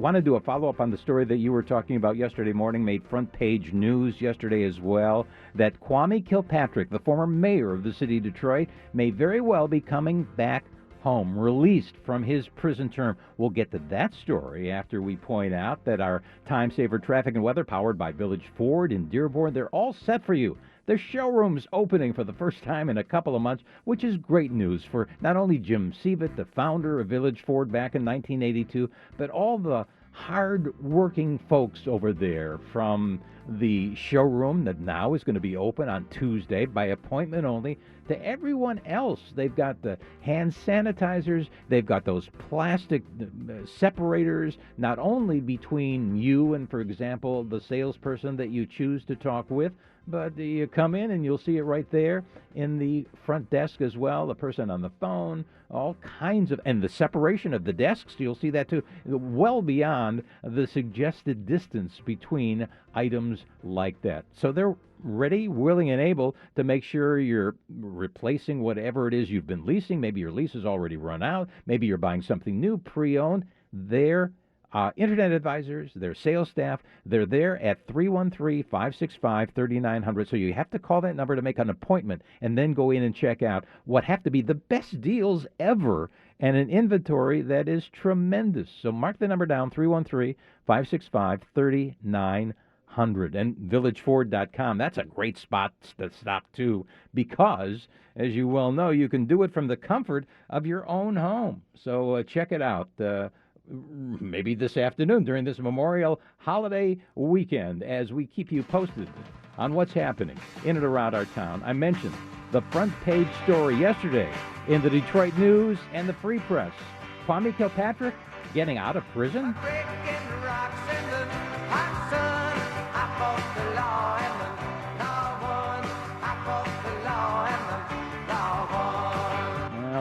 Want to do a follow-up on the story that you were talking about yesterday morning, made front page news yesterday as well, that Kwame Kilpatrick, the former mayor of the city of Detroit, may very well be coming back home, released from his prison term. We'll get to that story after we point out that our time saver traffic and weather, powered by Village Ford in Dearborn, they're all set for you. The showroom's opening for the first time in a couple of months, which is great news for not only Jim Seavitt, the founder of Village Ford back in 1982, but all the hard-working folks over there, from the showroom that now is going to be open on Tuesday by appointment only, to everyone else. They've got the hand sanitizers, they've got those plastic separators, not only between you and, for example, the salesperson that you choose to talk with, but you come in and you'll see it right there in the front desk as well, the person on the phone, all kinds of, and the separation of the desks, you'll see that too, well beyond the suggested distance between items like that. So they're ready, willing, and able to make sure you're replacing whatever it is you've been leasing. Maybe your lease has already run out. Maybe you're buying something new, pre-owned. They're internet advisors, their sales staff, they're there at 313-565-3900. So you have to call that number to make an appointment and then go in and check out what have to be the best deals ever and an inventory that is tremendous. So mark the number down, 313-565-3900. And villageford.com, that's a great spot to stop too, because, as you well know, you can do it from the comfort of your own home. So check it out. Maybe this afternoon during this Memorial holiday weekend, as we keep you posted on what's happening in and around our town. I mentioned the front page story yesterday in the Detroit News and the Free Press. Kwame Kilpatrick getting out of prison?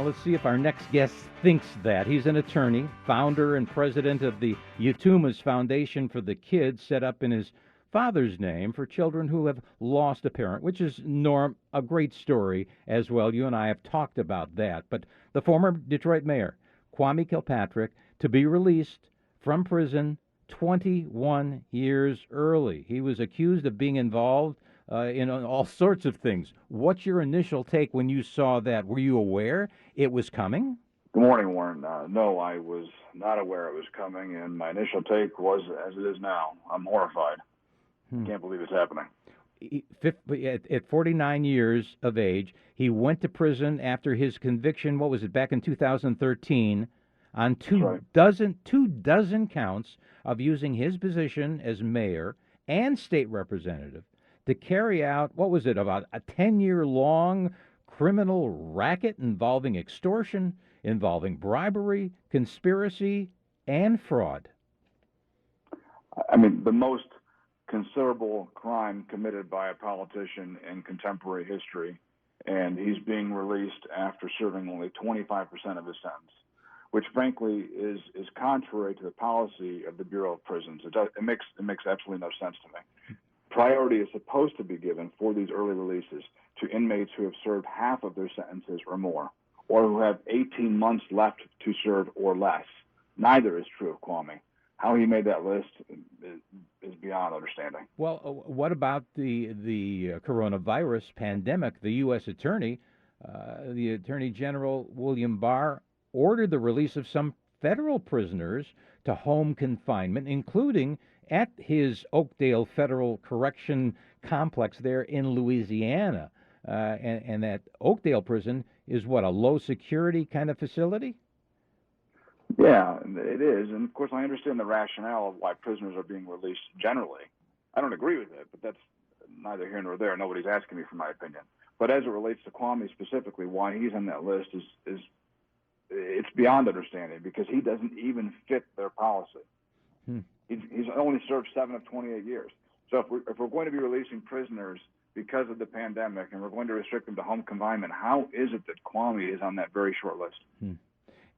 Let's see if our next guest thinks that. He's an attorney, founder and president of the Yatooma's Foundation for the Kids, set up in his father's name for children who have lost a parent, which is, Norm, a great story as well. You and I have talked about that. But the former Detroit mayor, Kwame Kilpatrick, to be released from prison 21 years early. He was accused of being involved in all sorts of things. What's your initial take when you saw that? Were you aware it was coming? Good morning, Warren. No, I was not aware it was coming, and my initial take was as it is now. I'm horrified. Can't believe it's happening. At 49 years of age, he went to prison after his conviction, what was it, back in 2013, on two dozen counts of using his position as mayor and state representative to carry out, what was it, about a 10-year-long criminal racket involving extortion, involving bribery, conspiracy, and fraud. I mean, the most considerable crime committed by a politician in contemporary history, and he's being released after serving only 25% of his sentence, which frankly is contrary to the policy of the Bureau of Prisons. It makes absolutely no sense to me. Priority is supposed to be given for these early releases to inmates who have served half of their sentences or more, or who have 18 months left to serve or less. Neither is true of Kwame. How he made that list is beyond understanding. Well, what about the coronavirus pandemic? The U.S. Attorney, the Attorney General William Barr, ordered the release of some federal prisoners to home confinement, including at his Oakdale Federal Correction Complex there in Louisiana. And that Oakdale prison is what, a low-security kind of facility? Yeah, it is. And, of course, I understand the rationale of why prisoners are being released generally. I don't agree with it, but that's neither here nor there. Nobody's asking me for my opinion. But as it relates to Kwame specifically, why he's on that list is it's beyond understanding, because he doesn't even fit their policy. He's only served 7 of 28 years. So if we're going to be releasing prisoners because of the pandemic and we're going to restrict them to home confinement, how is it that Kwame is on that very short list?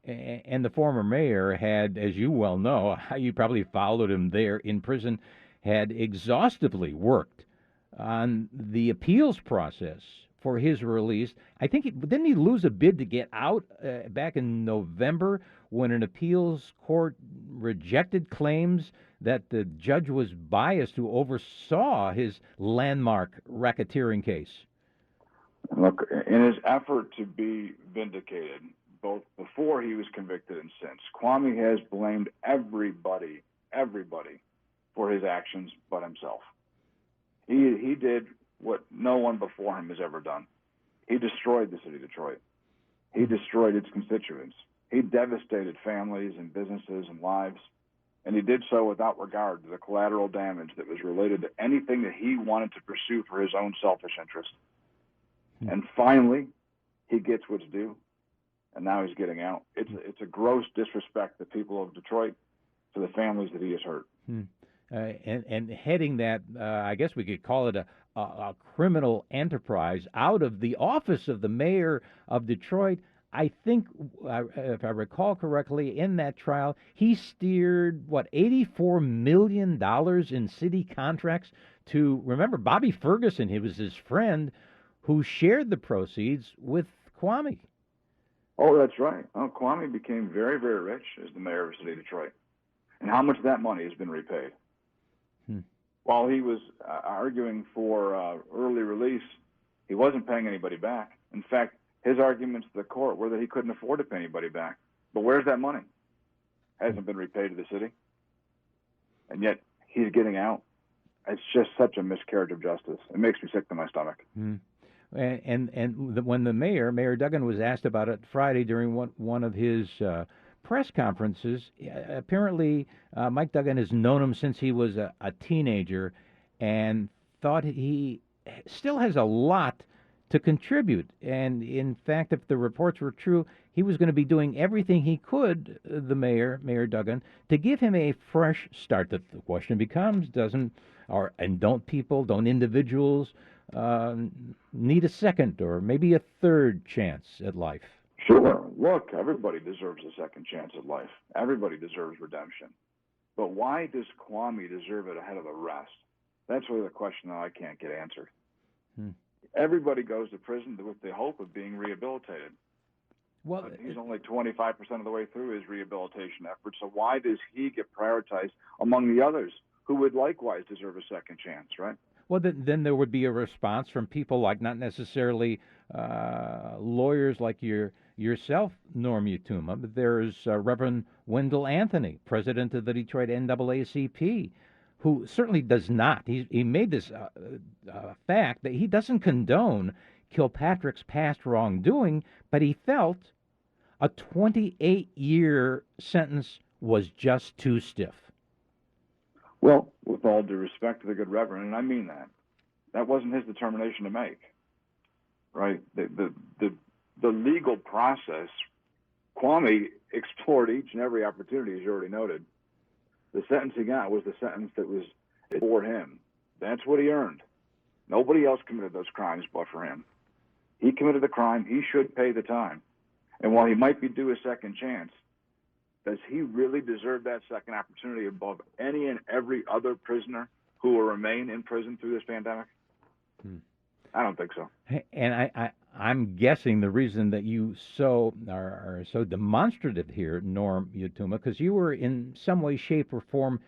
And the former mayor had, as you well know, you probably followed him there in prison, had exhaustively worked on the appeals process for his release. I think, didn't he lose a bid to get out back in November when an appeals court rejected claims that the judge was biased who oversaw his landmark racketeering case. Look, in his effort to be vindicated, both before he was convicted and since, Kwame has blamed everybody for his actions but himself. He did what no one before him has ever done. He destroyed the city of Detroit. He destroyed its constituents. He devastated families and businesses and lives, and he did so without regard to the collateral damage that was related to anything that he wanted to pursue for his own selfish interest. And finally, he gets what's due, and now he's getting out. It's a gross disrespect to the people of Detroit, to the families that he has hurt. And heading that, I guess we could call it a criminal enterprise out of the office of the mayor of Detroit. I think, if I recall correctly, in that trial, he steered, $84 million in city contracts to, remember, Bobby Ferguson. He was his friend who shared the proceeds with Kwame. Oh, that's right. Oh, Kwame became very, very rich as the mayor of the city of Detroit. And how much of that money has been repaid? While he was arguing for early release, he wasn't paying anybody back. In fact, his arguments to the court were that he couldn't afford to pay anybody back. But where's that money? Hasn't been repaid to the city. And yet he's getting out. It's just such a miscarriage of justice. It makes me sick to my stomach. When the Mayor Duggan, was asked about it Friday during one of his press conferences, apparently Mike Duggan has known him since he was a teenager and thought he still has a lot to contribute. And in fact, if the reports were true, he was going to be doing everything he could, the Mayor Duggan, to give him a fresh start. The question becomes, don't individuals need a second or maybe a third chance at life? Sure. Look, everybody deserves a second chance at life. Everybody deserves redemption. But why does Kwame deserve it ahead of the rest? That's really the question that I can't get answered. Everybody goes to prison with the hope of being rehabilitated. Well, but he's only 25% of the way through his rehabilitation efforts, so why does he get prioritized among the others who would likewise deserve a second chance, right? Well, then there would be a response from people like, not necessarily lawyers like yourself, Norm Yatooma, but there's Reverend Wendell Anthony, president of the Detroit NAACP, who certainly does not. He made this fact that he doesn't condone Kilpatrick's past wrongdoing, but he felt a 28-year sentence was just too stiff. Well, with all due respect to the good Reverend, and I mean that wasn't his determination to make, right? The legal process, Kwame explored each and every opportunity, as you already noted. The sentence he got was the sentence that was for him. That's what he earned. Nobody else committed those crimes but for him. He committed the crime. He should pay the time. And while he might be due a second chance, does he really deserve that second opportunity above any and every other prisoner who will remain in prison through this pandemic? I don't think so. And I'm guessing the reason that you are so demonstrative here, Norm Yatooma, because you were in some way, shape, or form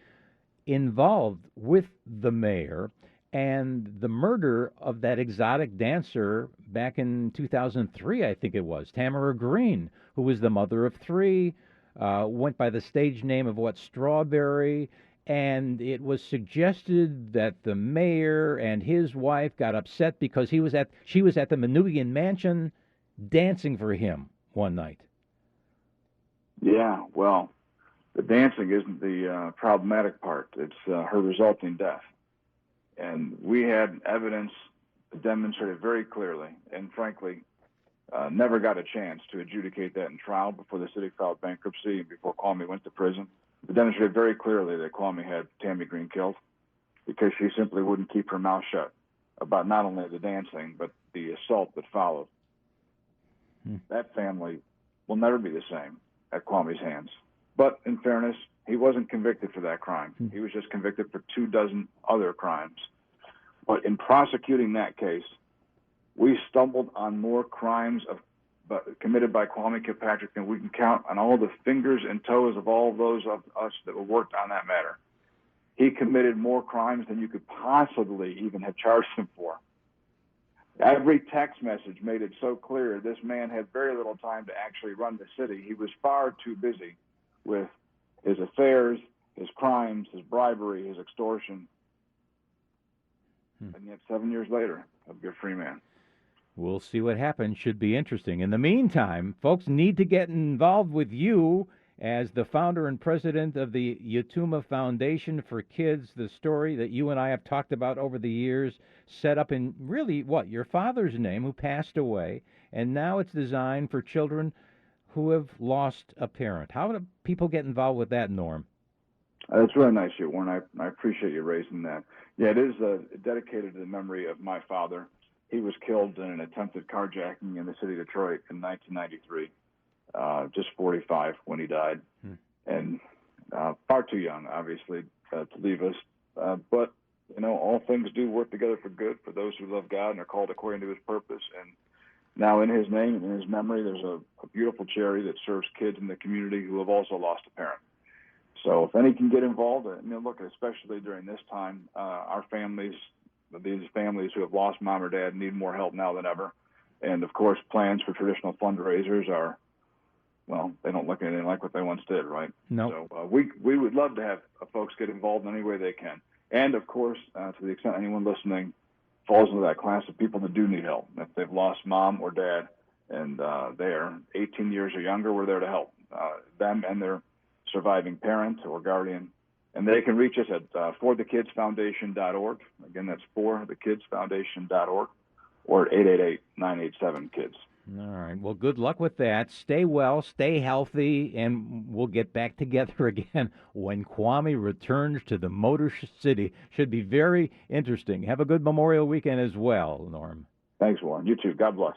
involved with the mayor and the murder of that exotic dancer back in 2003, I think it was, Tamara Green, who was the mother of three, went by the stage name of Strawberry, and it was suggested that the mayor and his wife got upset because she was at the Manugian Mansion dancing for him one night. Yeah, well, the dancing isn't the problematic part. It's her resulting death. And we had evidence that demonstrated very clearly, and frankly, never got a chance to adjudicate that in trial before the city filed bankruptcy and before Kwame went to prison. It demonstrated very clearly that Kwame had Tammy Green killed because she simply wouldn't keep her mouth shut about not only the dancing, but the assault that followed. That family will never be the same at Kwame's hands. But in fairness, he wasn't convicted for that crime. He was just convicted for 24 other crimes. But in prosecuting that case, we stumbled on more crimes of committed by Kwame Kilpatricks, and we can count on all the fingers and toes of all those of us that were worked on that matter. He committed more crimes than you could possibly even have charged him for. Every text message made it so clear this man had very little time to actually run the city. He was far too busy with his affairs, his crimes, his bribery, his extortion. And yet 7 years later, he'll be a free man. We'll see what happens. Should be interesting. In the meantime, folks need to get involved with you as the founder and president of the Yatooma Foundation for Kids, the story that you and I have talked about over the years, set up in really, your father's name, who passed away, and now it's designed for children who have lost a parent. How do people get involved with that, Norm? That's really nice of you, Warren. I appreciate you raising that. Yeah, it is dedicated to the memory of my father. He was killed in an attempted carjacking in the city of Detroit in 1993, just 45 when he died, and far too young, obviously, to leave us. But, all things do work together for good for those who love God and are called according to his purpose. And now in his name and in his memory, there's a beautiful charity that serves kids in the community who have also lost a parent. So if any can get involved, look, especially during this time, our families, these families who have lost mom or dad, need more help now than ever. And, of course, plans for traditional fundraisers are, they don't look anything like what they once did, right? No. So we would love to have folks get involved in any way they can. And, of course, to the extent anyone listening falls into that class of people that do need help. If they've lost mom or dad and they're 18 years or younger, we're there to help them and their surviving parent or guardian. And they can reach us at forthekidsfoundation.org. Again, that's forthekidsfoundation.org, or at 888-987-KIDS. All right. Well, good luck with that. Stay well, stay healthy, and we'll get back together again when Kwame returns to the Motor City. Should be very interesting. Have a good Memorial Weekend as well, Norm. Thanks, Warren. You too. God bless.